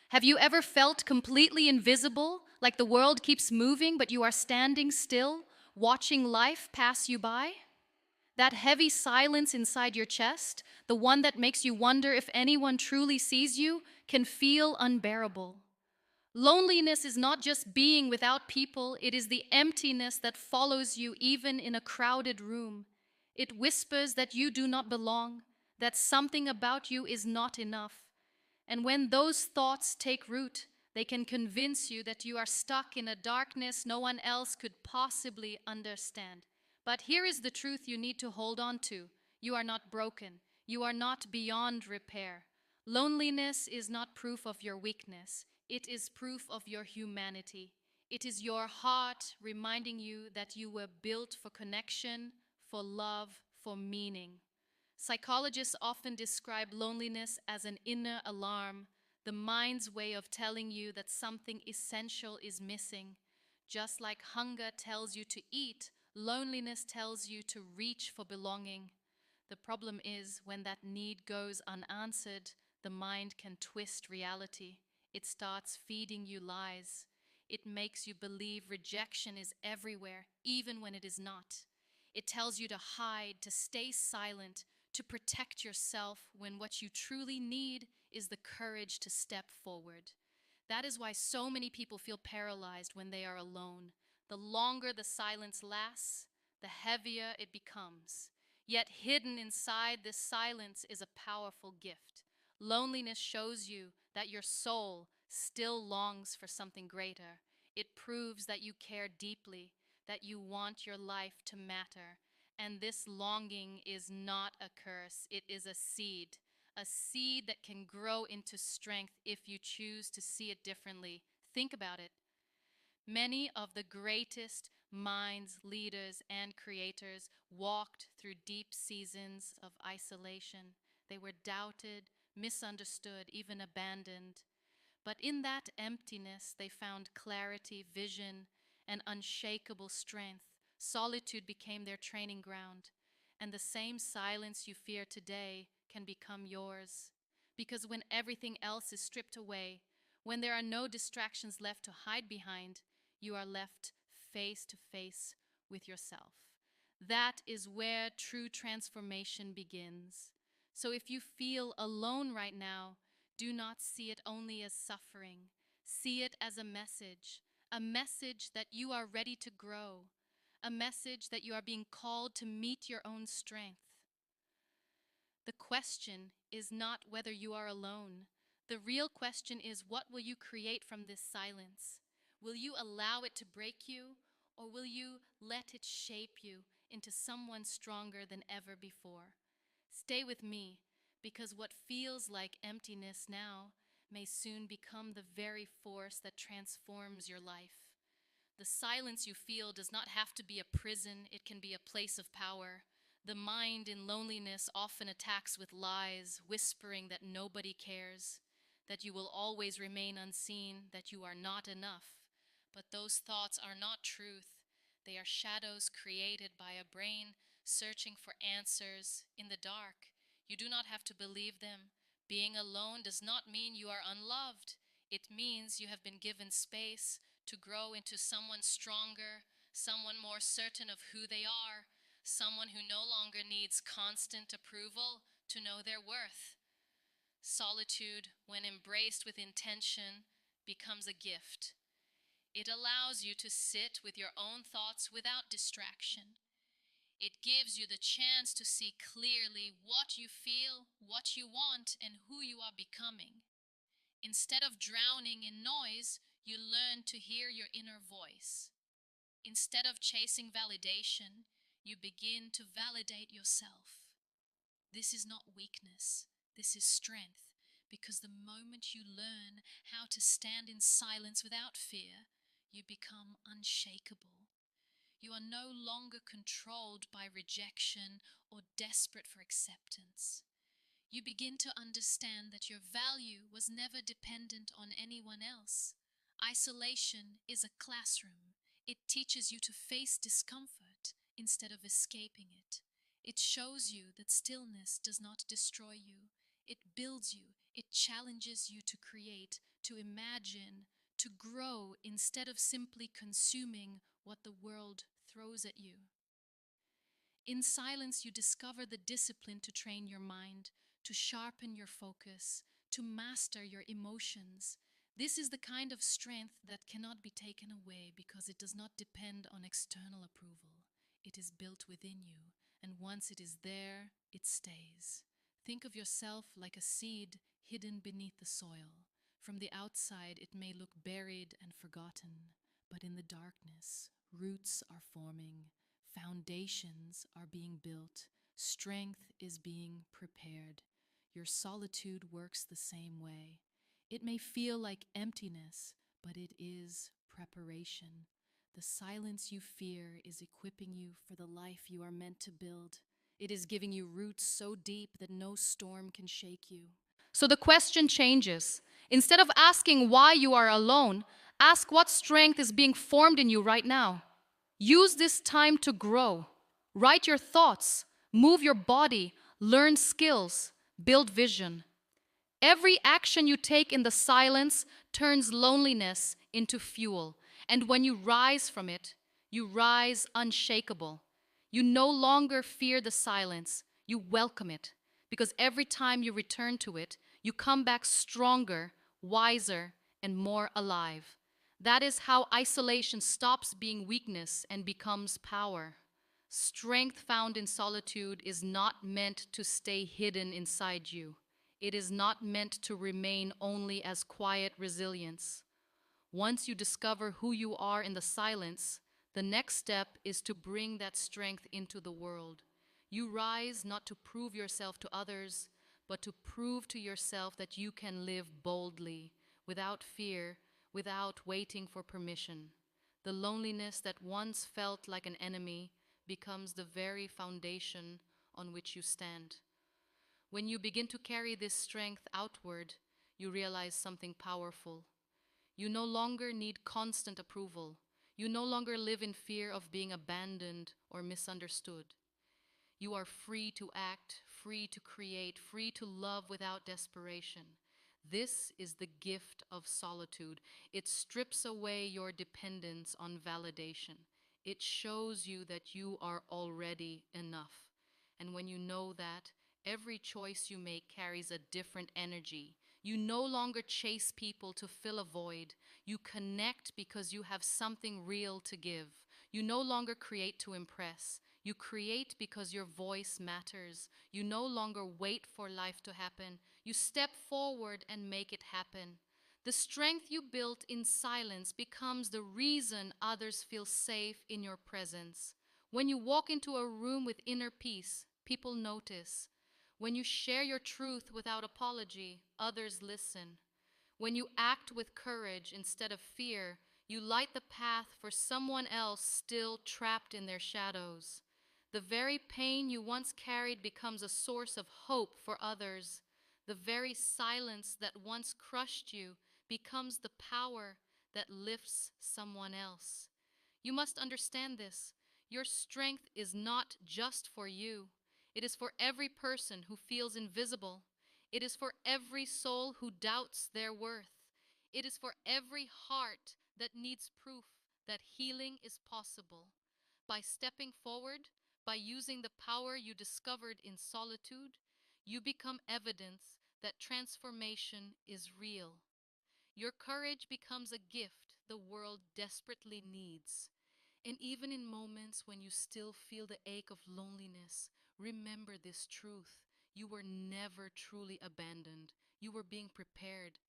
Have you ever felt completely invisible, like the world keeps moving, but you are standing still, watching life pass you by? That heavy silence inside your chest, the one that makes you wonder if anyone truly sees you, can feel unbearable. Loneliness is not just being without people, it is the emptiness that follows you even in a crowded room. It whispers that you do not belong, that something about you is not enough. And when those thoughts take root, they can convince you that you are stuck in a darkness no one else could possibly understand. But here is the truth you need to hold on to. You are not broken. You are not beyond repair. Loneliness is not proof of your weakness. It is proof of your humanity. It is your heart reminding you that you were built for connection, for love, for meaning. Psychologists often describe loneliness as an inner alarm, the mind's way of telling you that something essential is missing. Just like hunger tells you to eat, loneliness tells you to reach for belonging. The problem is, when that need goes unanswered, the mind can twist reality. It starts feeding you lies. It makes you believe rejection is everywhere, even when it is not. It tells you to hide, to stay silent, to protect yourself, when what you truly need is the courage to step forward. That is why so many people feel paralyzed when they are alone. The longer the silence lasts, the heavier it becomes. Yet hidden inside this silence is a powerful gift. Loneliness shows you that your soul still longs for something greater. It proves that you care deeply, that you want your life to matter. And this longing is not a curse, it is a seed that can grow into strength if you choose to see it differently. Think about it. Many of the greatest minds, leaders, and creators walked through deep seasons of isolation. They were doubted, misunderstood, even abandoned. But in that emptiness, they found clarity, vision, and unshakable strength. Solitude became their training ground, and the same silence you fear today can become yours. Because when everything else is stripped away, when there are no distractions left to hide behind, you are left face to face with yourself. That is where true transformation begins. So if you feel alone right now, do not see it only as suffering. See it as a message that you are ready to grow, a message that you are being called to meet your own strength. The question is not whether you are alone. The real question is, what will you create from this silence? Will you allow it to break you, or will you let it shape you into someone stronger than ever before? Stay with me, because what feels like emptiness now may soon become the very force that transforms your life. The silence you feel does not have to be a prison, it can be a place of power. The mind in loneliness often attacks with lies, whispering that nobody cares, that you will always remain unseen, that you are not enough. But those thoughts are not truth. They are shadows created by a brain searching for answers in the dark. You do not have to believe them. Being alone does not mean you are unloved. It means you have been given space to grow into someone stronger, someone more certain of who they are, someone who no longer needs constant approval to know their worth. Solitude, when embraced with intention, becomes a gift. It allows you to sit with your own thoughts without distraction. It gives you the chance to see clearly what you feel, what you want, and who you are becoming. Instead of drowning in noise, you learn to hear your inner voice. Instead of chasing validation, you begin to validate yourself. This is not weakness, this is strength, because the moment you learn how to stand in silence without fear, you become unshakable. You are no longer controlled by rejection or desperate for acceptance. You begin to understand that your value was never dependent on anyone else. Isolation is a classroom. It teaches you to face discomfort instead of escaping it. It shows you that stillness does not destroy you. It builds you, It challenges you to create, to imagine, to grow instead of simply consuming what the world throws at you. In silence, you discover the discipline to train your mind, to sharpen your focus, to master your emotions. This is the kind of strength that cannot be taken away because it does not depend on external approval. It is built within you, and once it is there, it stays. Think of yourself like a seed hidden beneath the soil. From the outside, it may look buried and forgotten, but in the darkness, roots are forming. Foundations are being built, strength is being prepared. Your solitude works the same way. It may feel like emptiness, but it is preparation. The silence you fear is equipping you for the life you are meant to build. It is giving you roots so deep that no storm can shake you. So the question changes. Instead of asking why you are alone, ask what strength is being formed in you right now. Use this time to grow. Write your thoughts, move your body, learn skills, build vision. Every action you take in the silence turns loneliness into fuel. And when you rise from it, you rise unshakable. You no longer fear the silence, you welcome it. Because every time you return to it, you come back stronger, wiser, and more alive. That is how isolation stops being weakness and becomes power. Strength found in solitude is not meant to stay hidden inside you. It is not meant to remain only as quiet resilience. Once you discover who you are in the silence, the next step is to bring that strength into the world. You rise not to prove yourself to others, but to prove to yourself that you can live boldly, without fear, without waiting for permission. The loneliness that once felt like an enemy becomes the very foundation on which you stand. When you begin to carry this strength outward, you realize something powerful. You no longer need constant approval. You no longer live in fear of being abandoned or misunderstood. You are free to act, free to create, free to love without desperation. This is the gift of solitude. It strips away your dependence on validation. It shows you that you are already enough. And when you know that, every choice you make carries a different energy. You no longer chase people to fill a void. You connect because you have something real to give. You no longer create to impress. You create because your voice matters. You no longer wait for life to happen. You step forward and make it happen. The strength you built in silence becomes the reason others feel safe in your presence. When you walk into a room with inner peace, people notice. When you share your truth without apology, others listen. When you act with courage instead of fear, you light the path for someone else still trapped in their shadows. The very pain you once carried becomes a source of hope for others. The very silence that once crushed you becomes the power that lifts someone else. You must understand this. Your strength is not just for you. It is for every person who feels invisible. It is for every soul who doubts their worth. It is for every heart that needs proof that healing is possible. By stepping forward, by using the power you discovered in solitude, you become evidence that transformation is real. Your courage becomes a gift the world desperately needs. And even in moments when you still feel the ache of loneliness, remember this truth. You were never truly abandoned. You were being prepared.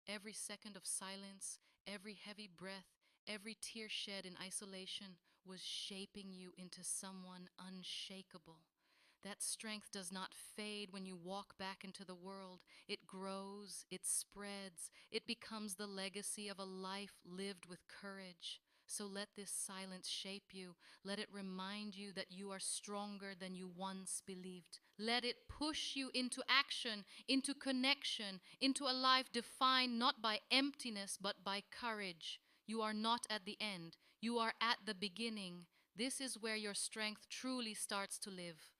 Every second of silence, every heavy breath, every tear shed in isolation was shaping you into someone unshakable. That strength does not fade when you walk back into the world. It grows, it spreads, it becomes the legacy of a life lived with courage. So let this silence shape you. Let it remind you that you are stronger than you once believed. Let it push you into action, into connection, into a life defined not by emptiness but by courage. You are not at the end. You are at the beginning. This is where your strength truly starts to live.